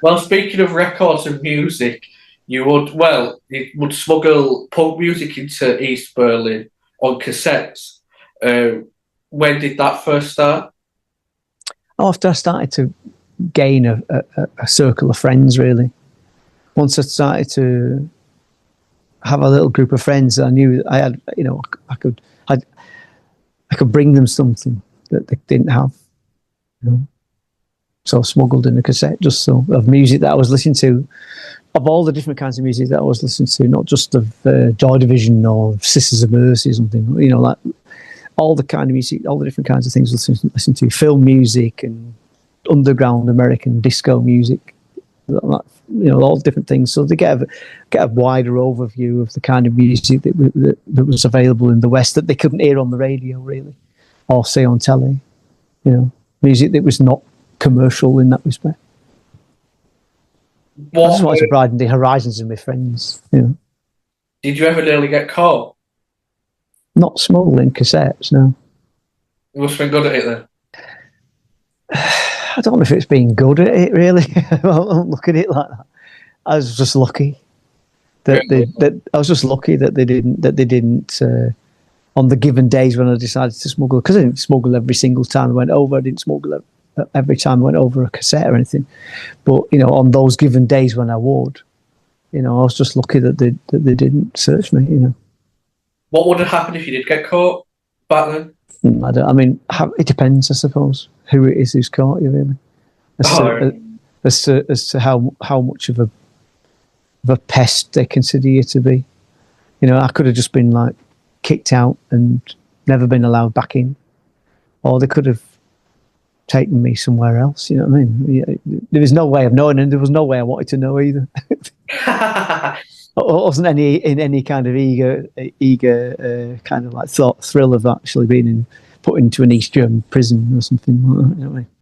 Well, speaking of records and music, you would smuggle punk music into East Berlin on cassettes. Uh, when did that first start? After I started to gain a circle of friends, really, once I started to have a little group of friends, I knew I had, I could, I, I could bring them something that they didn't have. You know? So I smuggled in a cassette just so of music that I was listening to, of all the different kinds of music that I was listening to, not just of Joy Division or Sisters of Mercy or something, like all the kind of music, all the different kinds of things I listen to, film music and underground American disco music, all different things. So they get a wider overview of the kind of music that was available in the West that they couldn't hear on the radio, really, or see on telly. Music that was not commercial in that respect. I just wanted to broaden the horizons of my friends. Did you ever nearly get caught? Not smuggling cassettes, no. You must have been good at it then. I don't know if it's being good at it, really. I don't look at it like that. I was just lucky that they didn't on the given days when I decided to smuggle, because I didn't smuggle every single time I went over. I didn't smuggle every time I went over a cassette or anything. But on those given days when I would, I was just lucky that they didn't search me. What would have happened if you did get caught back then? It depends, I suppose, who it is who's caught you, really, as to how much of a pest they consider you to be. I could have just been like kicked out and never been allowed back in, or they could have taken me somewhere else. You know what I mean? There was no way of knowing, and there was no way I wanted to know either. I wasn't in any kind of eager kind of like thrill of actually being put into an East German prison or something like that. You know what I mean?